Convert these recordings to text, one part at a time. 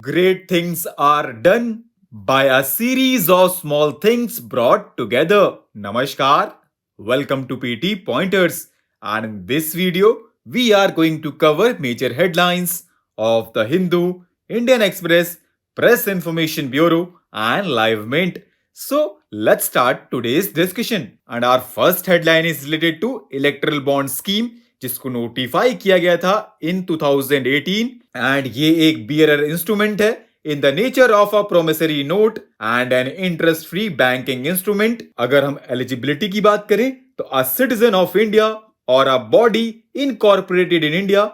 Great things are done by a series of small things brought together. Namaskar. Welcome to PT Pointers. And in this video, we are going to cover major headlines of the Hindu, Indian Express, Press Information Bureau, and Live Mint. So let's start today's discussion. And our first headline is related to Electoral Bond Scheme, जिसको notify किया गया था इन 2018 and ये एक bearer instrument है in the nature of a promissory note and an interest free banking instrument. अगर हम eligibility की बात करें तो अ सिटीजन ऑफ इंडिया और a body incorporated in India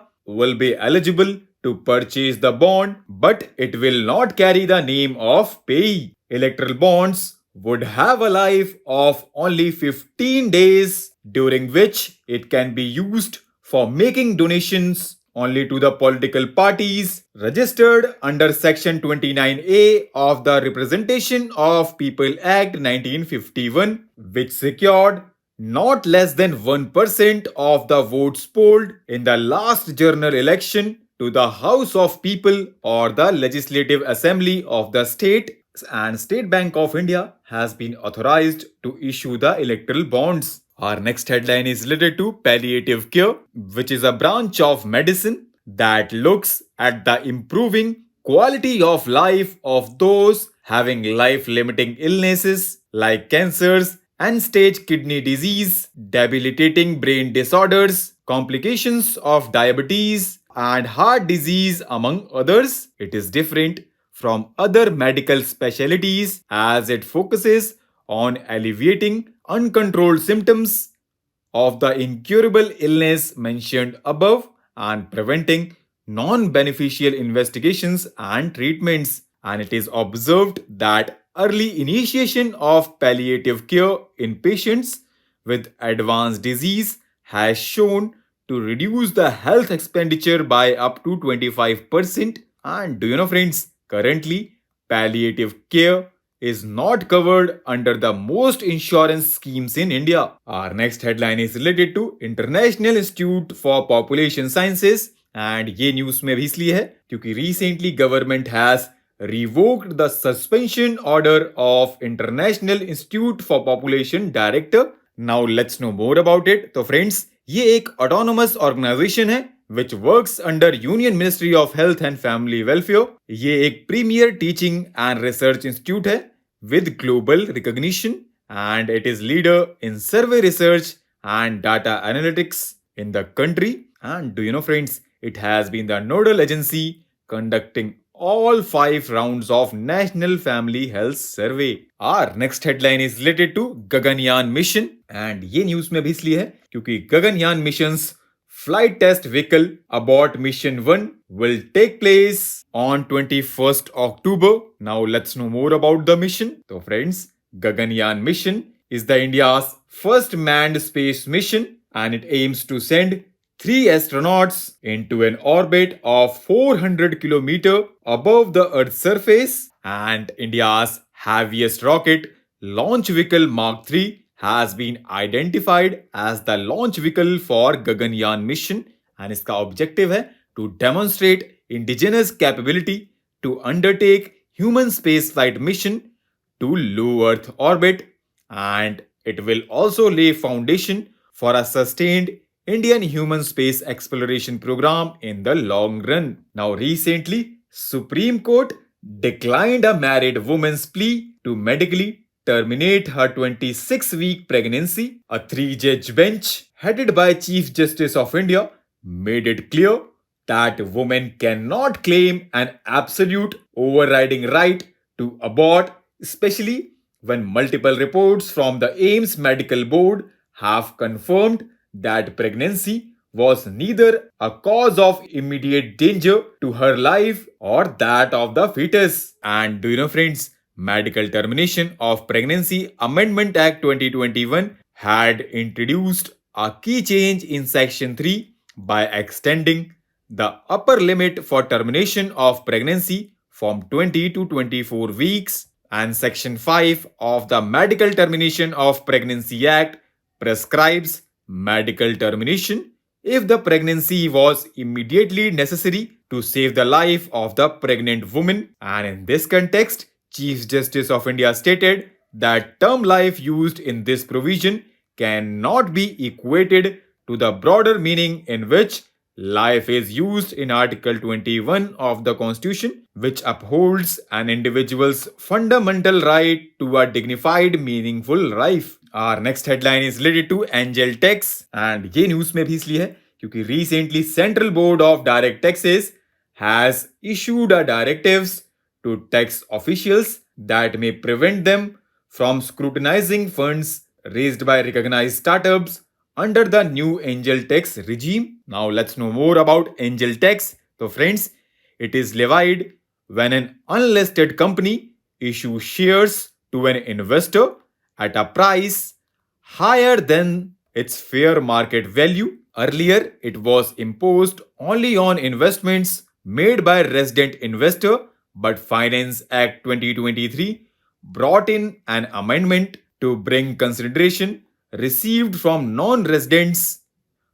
will be eligible to purchase the bond, but it will not carry the name of payee. Electoral bonds would have a life of only 15 days, during which it can be used for making donations only to the political parties registered under Section 29A of the Representation of People Act 1951, which secured not less than 1% of the votes polled in the last general election to the House of People or the Legislative Assembly of the state, and State Bank of India has been authorized to issue the electoral bonds. Our next headline is related to palliative care, which is a branch of medicine that looks at the improving quality of life of those having life-limiting illnesses like cancers, end-stage kidney disease, debilitating brain disorders, complications of diabetes, and heart disease, among others. It is different from other medical specialties as it focuses on alleviating uncontrolled symptoms of the incurable illness mentioned above and preventing non-beneficial investigations and treatments. And it is observed that early initiation of palliative care in patients with advanced disease has shown to reduce the health expenditure by up to 25%. And do you know, friends, currently palliative care is not covered under the most insurance schemes in India. Our next headline is related to International Institute for Population Sciences, and ये news में भी इसलिए है क्योंकि recently government has revoked the suspension order of International Institute for Population Director. Now let's know more about it. तो friends, ये एक autonomous organisation है which works under union ministry of health and family welfare. ये एक premier teaching and research institute है with global recognition and it is leader in survey research and data analytics in the country. And do you know friends, it has been the nodal agency conducting all 5 rounds of National Family Health Survey. Our next headline is related to Gaganyan Mission, and ये news में भी इसलिए है क्योंकि Gaganyan Mission's flight test vehicle abort Mission 1 will take place on 21st October. Now let's know more about the mission. So friends, Gaganyan Mission is the India's first manned space mission, and it aims to send 3 astronauts into an orbit of 400 km above the Earth's surface, and India's heaviest rocket, launch vehicle Mark 3, has been identified as the launch vehicle for Gaganyan mission, and इसका objective है to demonstrate indigenous capability to undertake human spaceflight mission to low Earth orbit, and it will also lay foundation for a sustained Indian human space exploration program in the long run. Now recently, Supreme Court declined a married woman's plea to medically terminate her 26-week pregnancy. A 3-judge bench headed by Chief Justice of India made it clear that women cannot claim an absolute overriding right to abort, especially when multiple reports from the AIIMS Medical Board have confirmed that pregnancy was neither a cause of immediate danger to her life or that of the fetus. And do you know friends, Medical Termination of Pregnancy Amendment Act 2021 had introduced a key change in Section 3 by extending the upper limit for termination of pregnancy from 20 to 24 weeks, and Section 5 of the Medical Termination of Pregnancy Act prescribes medical termination if the pregnancy was immediately necessary to save the life of the pregnant woman. And in this context, Chief Justice of India stated that term life used in this provision cannot be equated to the broader meaning in which life is used in Article 21 of the Constitution, which upholds an individual's fundamental right to a dignified, meaningful life. Our next headline is related to angel tax, and ये news में भी इसलिए है क्योंकि recently Central Board of Direct Taxes has issued a directives to tax officials that may prevent them from scrutinizing funds raised by recognized startups under the new angel tax regime. Now let's know more about angel tax. So friends, it is levied when an unlisted company issues shares to an investor at a price higher than its fair market value. Earlier, it was imposed only on investments made by resident investor, but Finance Act 2023 brought in an amendment to bring consideration received from non-residents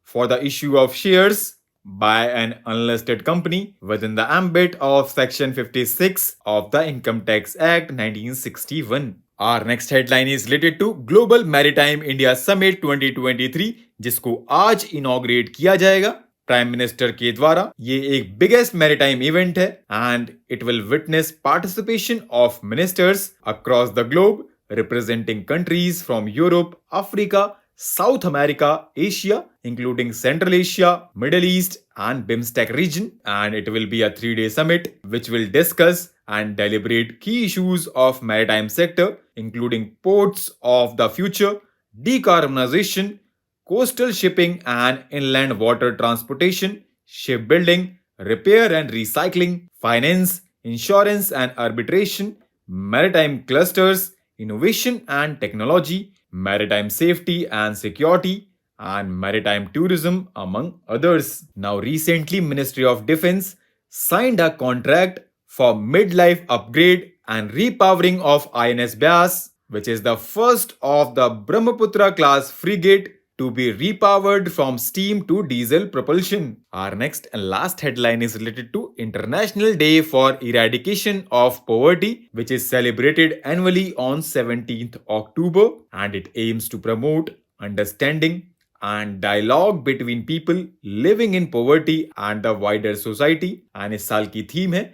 for the issue of shares by an unlisted company within the ambit of Section 56 of the Income Tax Act 1961. Our next headline is related to Global Maritime India Summit 2023, जिसको आज inaugurate किया जाएगा prime minister के द्वारा. ये एक biggest maritime event है and it will witness participation of ministers across the globe representing countries from Europe, Africa, South America, Asia, including Central Asia, Middle East, and BIMSTEC region. And it will be a 3-day summit which will discuss and deliberate key issues of maritime sector, including ports of the future, decarbonization, coastal shipping and inland water transportation, shipbuilding, repair and recycling, finance, insurance and arbitration, maritime clusters, innovation and technology, maritime safety and security, and maritime tourism, among others. Now, recently, Ministry of Defense signed a contract for midlife upgrade and repowering of INS Beas, which is the first of the Brahmaputra class frigate to be repowered from steam to diesel propulsion. Our next and last headline is related to International Day for Eradication of Poverty, which is celebrated annually on 17th October, and it aims to promote understanding and dialogue between people living in poverty and the wider society. And इस साल की theme है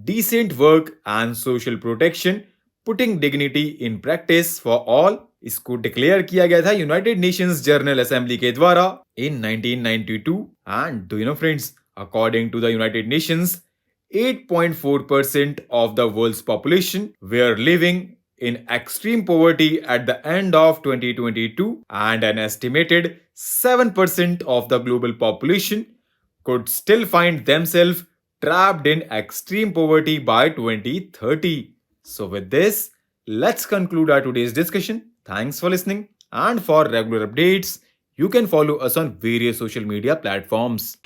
Decent Work and Social Protection, Putting Dignity in Practice for All. इसको declare किया गया था United Nations General Assembly के द्वारा in 1992 and do you know friends, according to the United Nations 8.4% of the world's population were living in extreme poverty at the end of 2022, and an estimated 7% of the global population could still find themselves trapped in extreme poverty by 2030. So with this, let's conclude our today's discussion. Thanks for listening, and for regular updates, you can follow us on various social media platforms.